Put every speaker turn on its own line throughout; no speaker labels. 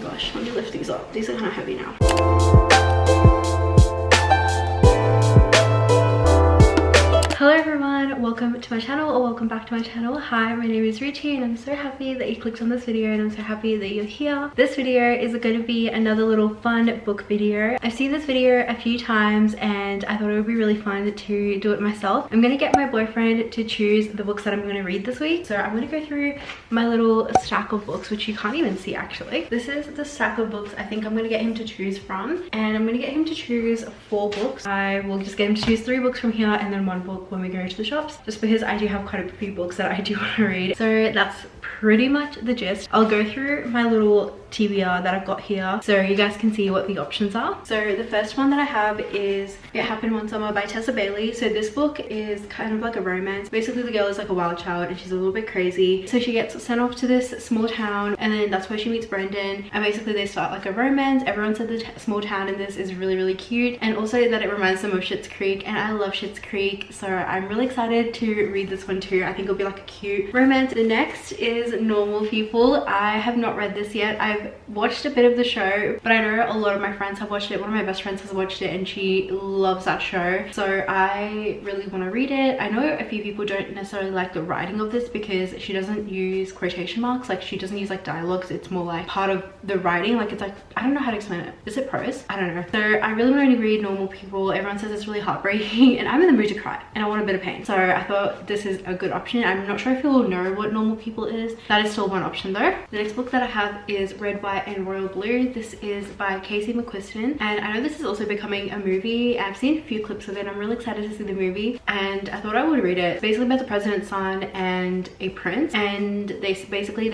gosh, let me lift these up. These are kind of heavy now. Hello everyone, welcome to my channel, or welcome back to my channel. Hi, my name is Richie and I'm so happy that you clicked on this video, and I'm so happy that you're here. This video is going to be another little fun book video. I've seen this video a few times and I thought it would be really fun to do it myself. I'm going to get my boyfriend to choose the books that I'm going to read this week. So I'm going to go through my little stack of books, which you can't even see actually. This is the stack of books I think I'm going to get him to choose from, and I'm going to get him to choose 4 books. I will just get him to choose 3 books from here and then 1 book when we go to the shops, just because I do have quite a few books that I do want to read. So that's pretty much the gist. I'll go through my little TBR that I've got here so you guys can see what the options are. So the first one that I have is It Happened One Summer by Tessa Bailey. So this book is kind of like a romance. Basically the girl is like a wild child and she's a little bit crazy, so she gets sent off to this small town, and then that's where she meets Brendan, and basically they start like a romance. Everyone said the small town in this is really cute, and also that it reminds them of Schitt's Creek, and I love Schitt's Creek, so I'm really excited to read this one too. I think it'll be like a cute romance. The next is Normal People. I have not read this yet. I've watched a bit of the show, but I know a lot of my friends have watched it. One of my best friends has watched it and she loves that show, so I really want to read it. I know a few people don't necessarily like the writing of this because she doesn't use quotation marks, like she doesn't use like dialogues. It's more like part of the writing, like it's like, I don't know how to explain it. Is it prose? I don't know. So I really want to read Normal People. Everyone says it's really heartbreaking and I'm in the mood to cry and I want a bit of pain, so I thought this is a good option. I'm not sure if you'll know what Normal People is. That is still one option though. The next book that I have is Red, White and Royal Blue. This is by Casey McQuiston, and I know this is also becoming a movie. I've seen a few clips of it. I'm really excited to see the movie and I thought I would read it. It's basically about the president's son and a prince, and they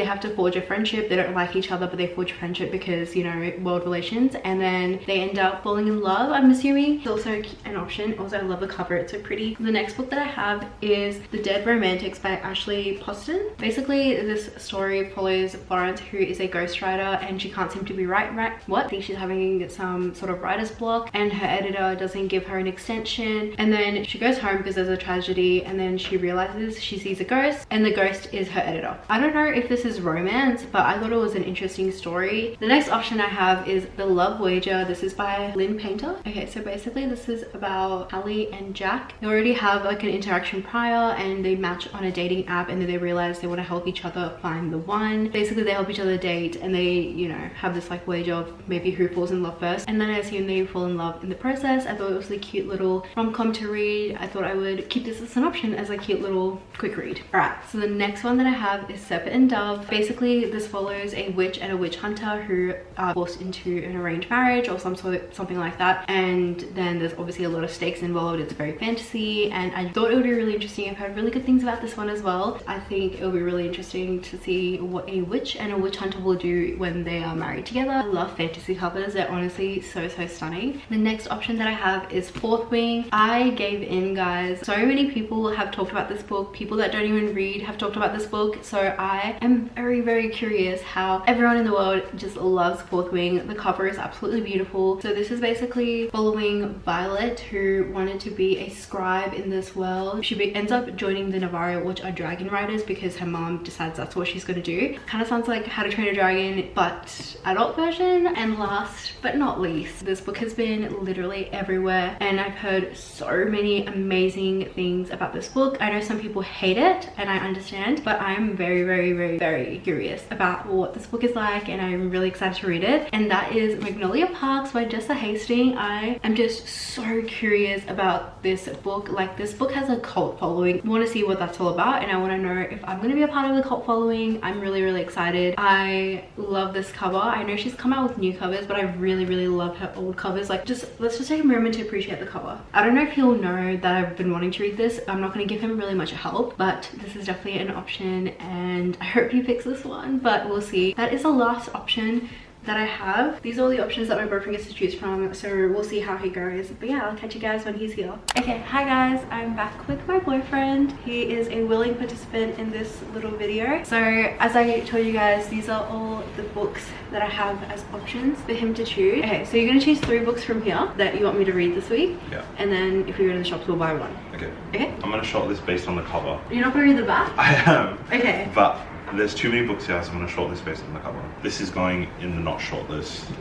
have to forge a friendship. They don't like each other, but they forge a friendship because, you know, world relations, and then they end up falling in love, I'm assuming. It's also an option. Also, I love the cover, it's so pretty. The next book that I have is The Dead Romantics by Ashley Poston. Basically this story follows Florence, who is a ghostwriter, and she can't seem to be I think she's having some sort of writer's block, and her editor doesn't give her an extension, and then she goes home because there's a tragedy, and then she realizes she sees a ghost, and the ghost is her editor. I don't know if this is romance, but I thought it was an interesting story. The next option I have is The Love Wager. This is by Lynn Painter. Okay, so basically this is about Hallie and Jack. They already have like an interaction prior and they match on a dating app, and then they realize they want to help each other find the one. Basically they help each other date, and they, you know, have this like wager of maybe who falls in love first, and then I assume they fall in love in the process. I thought it was a cute little rom-com to read. I thought I would keep this as an option as a cute little quick read. Alright, so the next one that I have is Serpent and Dove. Basically this follows a witch and a witch hunter who are forced into an arranged marriage or something like that, and then there's obviously a lot of stakes involved. It's very fantasy, and I thought it would be really interesting. I've heard really good things about this one as well. I think it'll be really interesting to see what a witch and a witch hunter will do when they are married together. I love fantasy covers. They're honestly so stunning. The next option that I have is Fourth Wing. I gave in, guys. So many people have talked about this book. People that don't even read have talked about this book, so I am very curious how everyone in the world just loves Fourth Wing. The cover is absolutely beautiful. So this is basically following Violet, who wanted to be a scribe in this world. She ends up joining the Navarro, which are dragon riders, because her mom decides that's what she's going to do. Kind of sounds like How to Train a Dragon, but adult version. And last but not least, this book has been literally everywhere, and I've heard so many amazing things about this book. I know some people hate it, and I understand, but I'm very curious about what this book is like, and I'm really excited to read it. And that is Magnolia Park by Jessa Hastings. I am just so curious about this book. Like, this book has a cult following. I want to see what that's all about, and I want to know if I'm going to be a part of the cult following. I'm really excited. I love this cover. I know she's come out with new covers, but I really love her old covers. Like, let's just take a moment to appreciate the cover. I don't know if he'll know that I've been wanting to read this. I'm not going to give him really much help, but this is definitely an option, and I hope he picks this one, but we'll see. That is the last option that I have. These are all the options that my boyfriend gets to choose from, so we'll see how he goes. But yeah, I'll catch you guys when he's here. Okay, hi guys, I'm back with my boyfriend. He is a willing participant in this little video. So as I told you guys, these are all the books that I have as options for him to choose. Okay, so you're gonna choose 3 books from here that you want me to read this week.
Yeah.
And then if we go to the shops, we'll buy one.
Okay.
Okay?
I'm gonna shortlist based on the cover.
You're not gonna read the back?
I am.
Okay.
But There's too many books here, so I'm going to shortlist based on the cover. This is going in the not shortlist.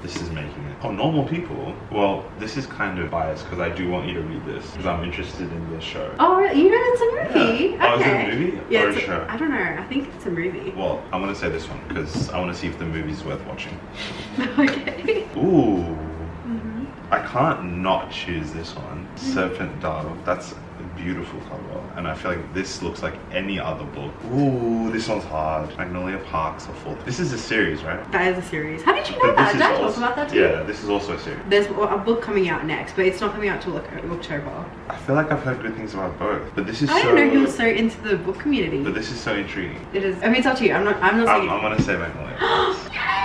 This is making it. Oh, Normal People. Well, this is kind of biased because I do want you to read this because I'm interested in this show.
Oh, you know it's a movie?
Yeah. Oh,
okay.
is it a movie or a show?
I don't know. I think it's a movie.
Well, I'm going to say this one because I want to see if the movie's worth watching.
Okay.
Ooh. I can't not choose this one. Serpent Dove. That's a beautiful cover. And I feel like this looks like any other book. Ooh, this one's hard. Magnolia Park's a full. This is a series, right?
That is a series. How did you know that? Did I talk about that too?
Yeah, this is also a series.
There's a book coming out next, but it's not coming out till like October.
I feel like I've heard good things about both. But this is
I didn't know you were so into the book community.
But this is so intriguing.
It is. I mean, it's up to you. I'm not saying.
I'm gonna say Magnolia.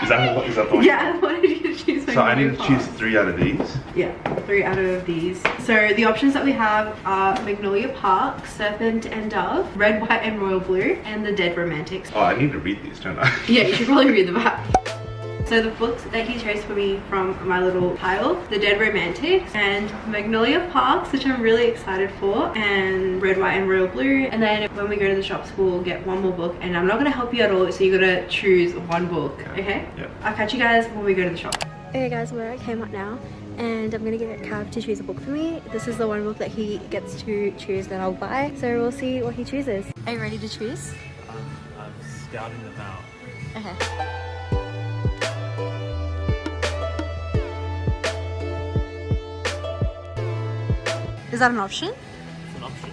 Is that the one?
Yeah, I wanted you to choose Magnolia
So I need to
Park.
choose 3 out of these?
Yeah, 3 out of these. So the options that we have are Magnolia Park, Serpent and Dove, Red, White and Royal Blue, and The Dead Romantics.
Oh, I need to read these, don't I?
Yeah, you should probably read the back. So the books that he chose for me from my little pile, The Dead Romantics and Magnolia Parks, which I'm really excited for, and Red, White and Royal Blue. And then when we go to the shops, we'll get one more book, and I'm not gonna help you at all, so you gotta choose one book, okay?
Yeah.
I'll catch you guys when we go to the shop. Okay guys, we're at Kmart now, and I'm gonna get Cav to choose a book for me. This is the one book that he gets to choose that I'll buy, so we'll see what he chooses. Are you ready to choose?
I'm scouting them out.
Okay. Is that an option?
It's an option.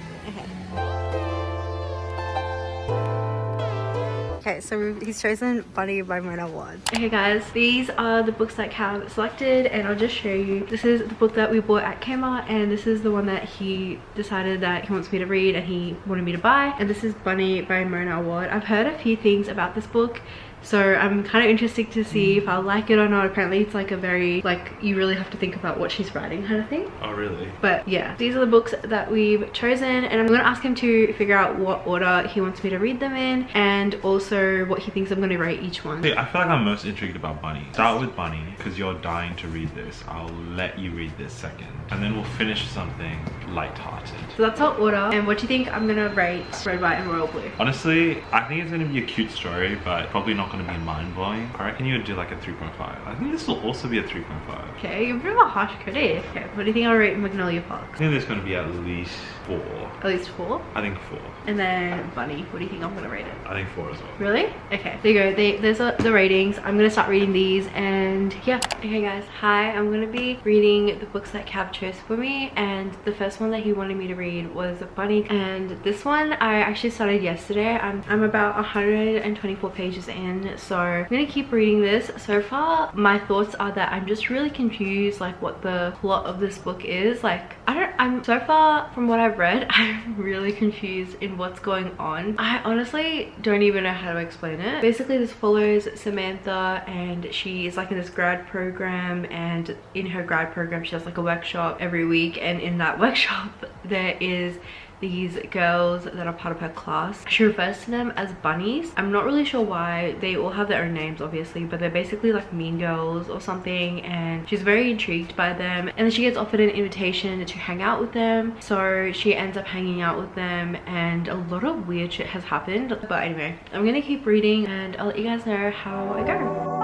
Okay, so he's chosen Bunny by Mona Ward. Okay guys, these are the books that Cav selected, and I'll just show you. This is the book that we bought at Kmart, and this is the one that he decided that he wants me to read and he wanted me to buy. And this is Bunny by Mona Ward. I've heard a few things about this book, so I'm kind of interested to see if I'll like it or not. Apparently it's like a very, like, you really have to think about what she's writing kind of thing.
Oh, really?
But yeah, these are the books that we've chosen, and I'm gonna ask him to figure out what order he wants me to read them in, and also what he thinks I'm gonna rate each one.
Hey, I feel like I'm most intrigued about Bunny. Start with Bunny, because you're dying to read this. I'll let you read this second. And then we'll finish something light-hearted.
So that's our order. And what do you think I'm gonna rate Red, White and Royal Blue?
Honestly, I think it's gonna be a cute story, but probably not gonna be mind-blowing. I reckon you would do like a 3.5. I think this will also be a 3.5.
Okay, you're a bit of a harsh critic. Okay, what do you think I'll rate Magnolia Park?
I think there's gonna be at least 4.
At least 4.
I think 4.
And then Bunny, what do you think I'm gonna rate it?
I think 4 as well.
Really? Okay, there you go. There's the ratings. I'm gonna start reading these, and yeah. Okay guys, hi. I'm gonna be reading the books that Cav chose for me, and the first one that he wanted me to read was Bunny, and this one I actually started yesterday. I'm about 124 pages in, so I'm gonna keep reading this. So far my thoughts are that I'm just really confused, like what the plot of this book is. Like I'm so far from what I've read, I'm really confused in what's going on. I honestly don't even know how to explain it. Basically this follows Samantha, and she is like in this grad program, and in her grad program she has like a workshop every week, and in that workshop there is these girls that are part of her class. She refers to them as bunnies. I'm not really sure why. They all have their own names obviously, but they're basically like mean girls or something, and she's very intrigued by them, and then she gets offered an invitation to hang out with them, so she ends up hanging out with them, and a lot of weird shit has happened. But anyway, I'm gonna keep reading and I'll let you guys know how I go.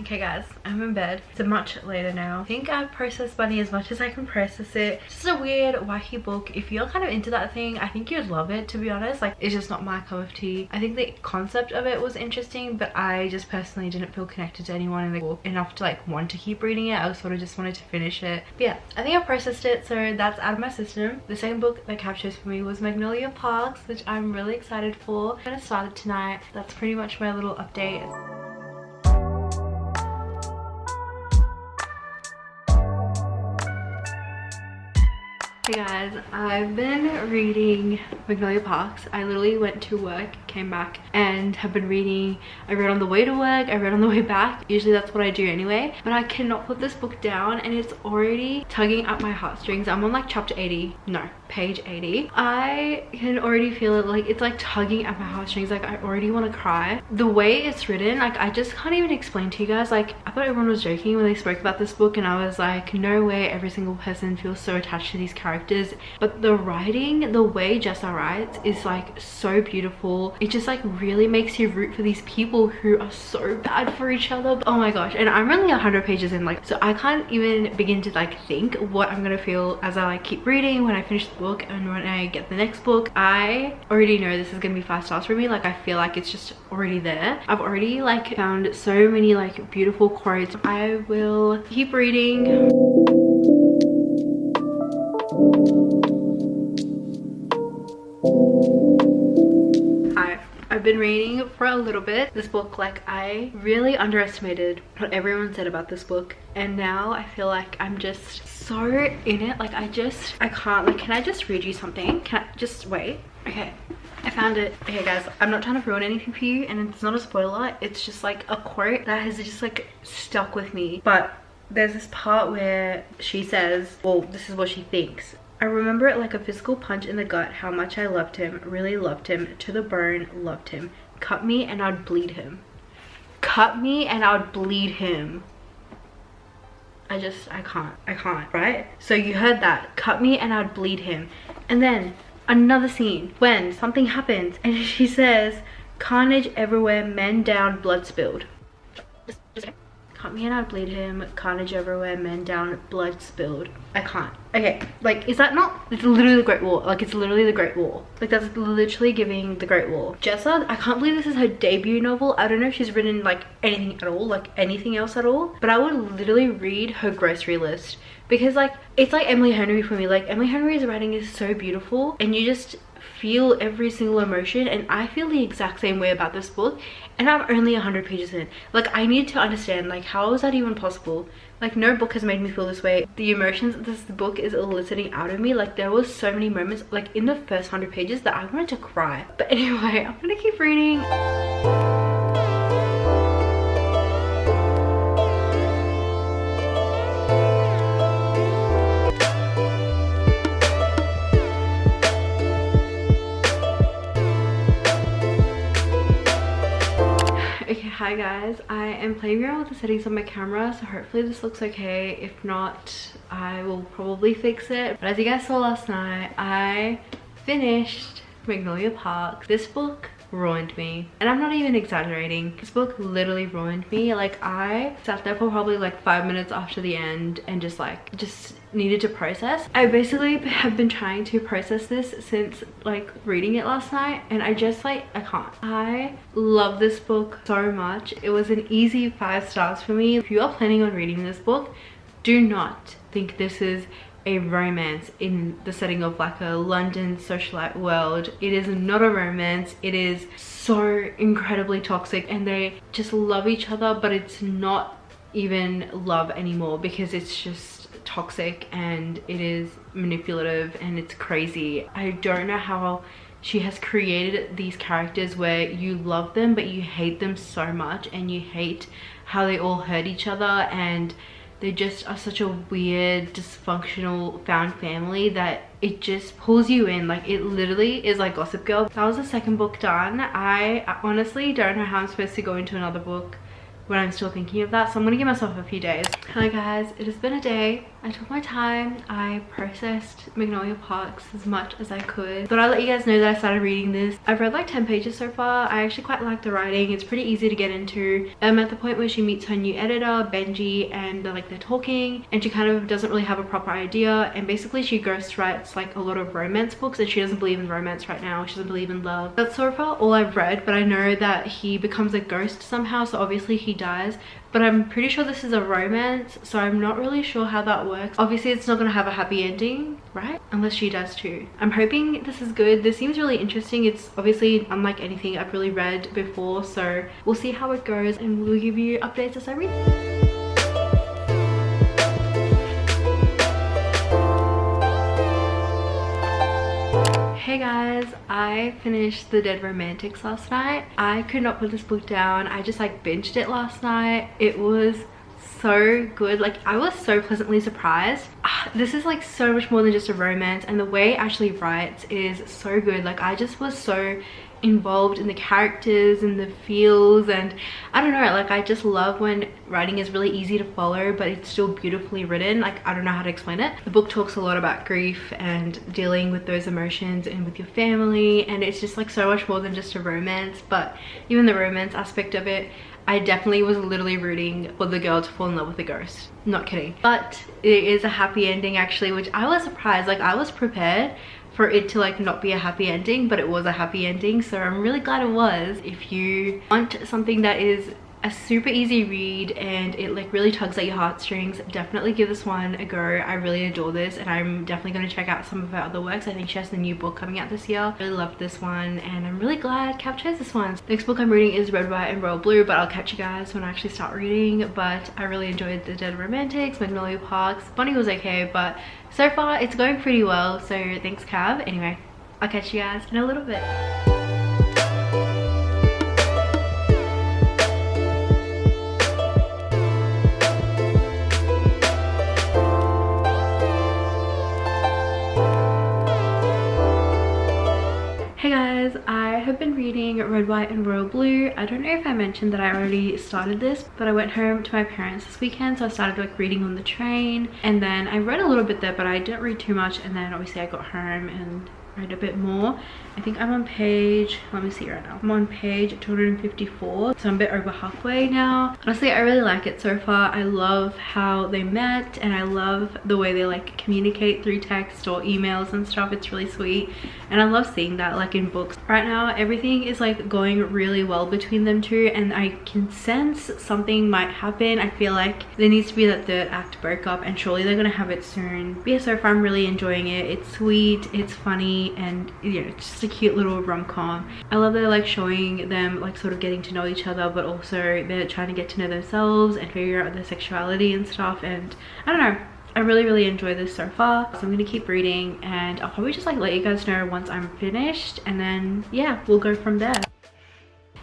Okay guys, I'm in bed. It's much later now. I think I've processed Bunny as much as I can process it. It's just a weird, wacky book. If you're kind of into that thing, I think you'd love it, to be honest. Like, it's just not my cup of tea. I think the concept of it was interesting, but I just personally didn't feel connected to anyone in the book enough to like want to keep reading it. I sort of just wanted to finish it. But yeah, I think I processed it, so that's out of my system. The second book that captures for me was Magnolia Park, which I'm really excited for. I'm gonna start it tonight. That's pretty much my little update. Hey guys, I've been reading Magnolia Parks. I literally went to work, came back, and have been reading. I read on the way to work, I read on the way back. Usually that's what I do anyway, but I cannot put this book down, and it's already tugging at my heartstrings. I'm on like chapter 80, no, page 80. I can already feel it, like it's like tugging at my heartstrings. Like I already want to cry. The way it's written, like I just can't even explain to you guys. Like I thought everyone was joking when they spoke about this book, and I was like, no way every single person feels so attached to these characters characters, but the writing, the way Jessa writes is like so beautiful. It just like really makes you root for these people who are so bad for each other. Oh my gosh. And I'm only 100 pages in, like, so I can't even begin to like think what I'm gonna feel as I like keep reading when I finish the book and when I get the next book. I already know this is gonna be 5 stars for me. Like, I feel like it's just already there. I've already like found so many like beautiful quotes. I will keep reading. I've been reading for a little bit. This book, like, I really underestimated what everyone said about this book, and now I feel like I'm just so in it. Like, I can't, like, can I just read you something? Can I just wait? Okay, I found it. Okay guys, I'm not trying to ruin anything for you, and it's not a spoiler. It's just like a quote that has just like stuck with me. But there's this part where she says, well, this is what she thinks. I remember it like a physical punch in the gut, how much I loved him, really loved him, to the bone, loved him. Cut me and I'd bleed him. Cut me and I'd bleed him. I can't, right? So you heard that, cut me and I'd bleed him. And then another scene when something happens and she says, carnage everywhere, men down, blood spilled. Cut me and I'd bleed him, carnage everywhere, men down, blood spilled. I can't. Okay, like, is that not, it's literally the Great War. Like, it's literally the Great War. Like, that's literally giving the Great War. Jessa, I can't believe this is her debut novel. I don't know if she's written like anything at all, like anything else at all, but I would literally read her grocery list, because like, it's like Emily Henry for me. Like, Emily Henry's writing is so beautiful and you just feel every single emotion, and I feel the exact same way about this book, and I'm only 100 pages in. Like, I need to understand, like, how is that even possible? Like, no book has made me feel this way. The emotions this book is eliciting out of me, like, there was so many moments like in the first 100 pages that I wanted to cry. But anyway, I'm gonna keep reading. Okay, hi guys, I am playing around with the settings on my camera, so hopefully this looks okay. If not, I will probably fix it. But as you guys saw last night, I finished Magnolia Park. This book ruined me, and I'm not even exaggerating. This book literally ruined me. Like, I sat there for probably like 5 minutes after the end and just needed to process. I basically have been trying to process this since like reading it last night, and I just like, I can't. I love this book so much. It was an easy 5 stars for me. If you are planning on reading this book, do not think this is a romance in the setting of like a London socialite world. It is not a romance. It is so incredibly toxic, and they just love each other, but it's not even love anymore, because it's just toxic and it is manipulative and it's crazy. I don't know how she has created these characters where you love them but you hate them so much, and you hate how they all hurt each other, and they just are such a weird, dysfunctional found family that it just pulls you in. Like, it literally is like Gossip Girl. That was the second book done. I honestly don't know how I'm supposed to go into another book when I'm still thinking of that, so I'm gonna give myself a few days. Hi guys, it has been a day. I took my time. I processed Magnolia Park as much as I could. But I'll let you guys know that I started reading this. I've read like 10 pages so far. I actually quite like the writing. It's pretty easy to get into. I'm at the point where she meets her new editor, Benji, and they're talking, and she kind of doesn't really have a proper idea, and basically she ghostwrites like a lot of romance books, and she doesn't believe in romance right now. She doesn't believe in love. That's so far all I've read, but I know that he becomes a ghost somehow, so obviously he dies. But I'm pretty sure this is a romance, so I'm not really sure how that works. Obviously it's not gonna have a happy ending, right? Unless she does too. I'm hoping this is good. This seems really interesting. It's obviously unlike anything I've really read before, so we'll see how it goes, and we'll give you updates as I read. Hey guys, I finished The Dead Romantics last night. I could not put this book down. I just like binged it last night. It was so good. Like, I was so pleasantly surprised. This is like so much more than just a romance, and the way Ashley writes is so good. Like, I just was so involved in the characters and the feels, and I don't know, like I just love when writing is really easy to follow but it's still beautifully written. Like I don't know how to explain it. The book talks a lot about grief and dealing with those emotions and with your family, and it's just like so much more than just a romance. But even the romance aspect of it, I definitely was literally rooting for the girl to fall in love with the ghost, not kidding. But it is a happy ending actually, which I was surprised. Like I was prepared for it to like not be a happy ending, but it was a happy ending, so I'm really glad it was. If you want something that is a super easy read and it like really tugs at your heartstrings, definitely give this one a go. I really adore this, and I'm definitely going to check out some of her other works. I think she has the new book coming out this year. I really loved this one, and I'm really glad Cap chose this one. The next book I'm reading is Red, White and Royal Blue, but I'll catch you guys when I actually start reading. But I really enjoyed The Dead Romantics, Magnolia Park. Bonnie was okay, but so far it's going pretty well, so thanks Cav. Anyway, I'll catch you guys in a little bit. Hey guys, I have been reading Red, White and Royal Blue. I don't know if I mentioned that I already started this, but I went home to my parents this weekend, so I started like reading on the train, and then I read a little bit there, but I didn't read too much, and then obviously I got home and read a bit more. I think I'm on page, let me see right now, I'm on page 254, so I'm a bit over halfway now. Honestly, I really like it so far. I love how they met, and I love the way they like communicate through text or emails and stuff. It's really sweet, and I love seeing that like in books. Right now everything is like going really well between them two, and I can sense something might happen. I feel like there needs to be that third act breakup, and surely they're gonna have it soon. But yeah, so far I'm really enjoying it. It's sweet, it's funny, and you know, it's just a cute little rom-com. I love that they're like showing them like sort of getting to know each other, but also they're trying to get to know themselves and figure out their sexuality and stuff. And I don't know, I really enjoy this so far, so I'm gonna keep reading, and I'll probably just like let you guys know once I'm finished, and then yeah, we'll go from there.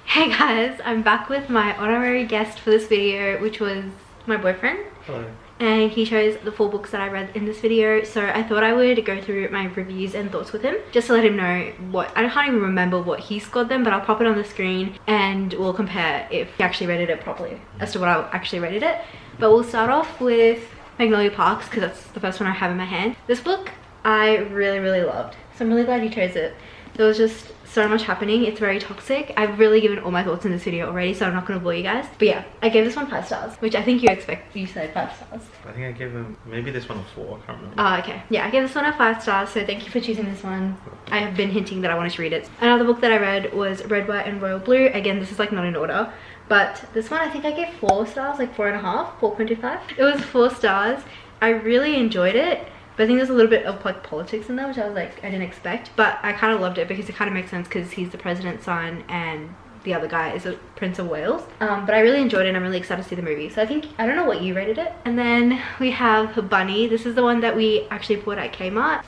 Hey guys, I'm back with my honorary guest for this video, which was my boyfriend.
Hello.
And he chose the 4 books that I read in this video, so I thought I would go through my reviews and thoughts with him just to let him know what, I can't even remember what he scored them, but I'll pop it on the screen and we'll compare if he actually rated it properly as to what I actually rated it. But we'll start off with Magnolia Park because that's the first one I have in my hand. This book I really loved, so I'm really glad you chose it. There was just so much happening. It's very toxic. I've really given all my thoughts in this video already, so I'm not going to bore you guys. But yeah, I gave this one 5 stars, which I think you said 5 stars.
I think I gave him maybe this one a 4. I can't remember.
Oh, okay. Yeah, I gave this one a 5 stars, so thank you for choosing this one. I have been hinting that I wanted to read it. Another book that I read was Red, White and Royal Blue. Again, this is like not in order, but this one I think I gave 4 stars, like 4.5, 4.25. It was 4 stars. I really enjoyed it. But I think there's a little bit of like politics in there, which I was like, I didn't expect. But I kind of loved it because it kind of makes sense because he's the president's son and the other guy is a Prince of Wales. But I really enjoyed it and I'm really excited to see the movie. So I think, I don't know what you rated it. And then we have Bunny. This is the one that we actually bought at Kmart.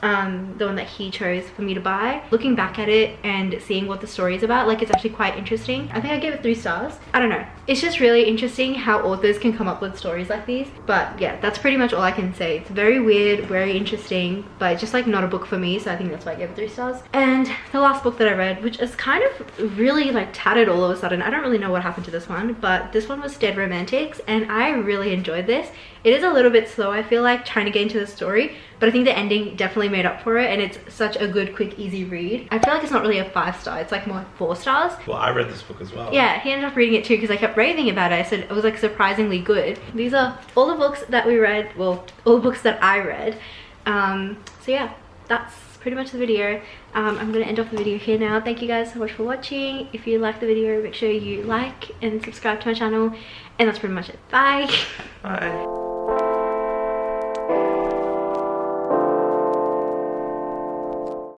The one that he chose for me to buy. Looking back at it and seeing what the story is about, like it's actually quite interesting. I think I gave it 3 stars. I don't know. It's just really interesting how authors can come up with stories like these. But yeah, that's pretty much all I can say. It's very weird, very interesting, but just like not a book for me. So I think that's why I gave it 3 stars. And the last book that I read, which is kind of really like tattered all of a sudden. I don't really know what happened to this one, but this one was Dead Romantics, and I really enjoyed this. It is a little bit slow, I feel like, trying to get into the story, but I think the ending definitely made up for it, and it's such a good, quick, easy read. I feel like it's not really a 5 star, it's like more 4 stars.
Well, I read this book as well.
Yeah, he ended up reading it too because I kept raving about it. I said it was like surprisingly good. These are all the books that we read, well, all the books that I read. So yeah, that's pretty much the video. I'm gonna end off the video here now. Thank you guys so much for watching. If you liked the video, make sure you like and subscribe to my channel, and that's pretty much it. Bye.
Bye.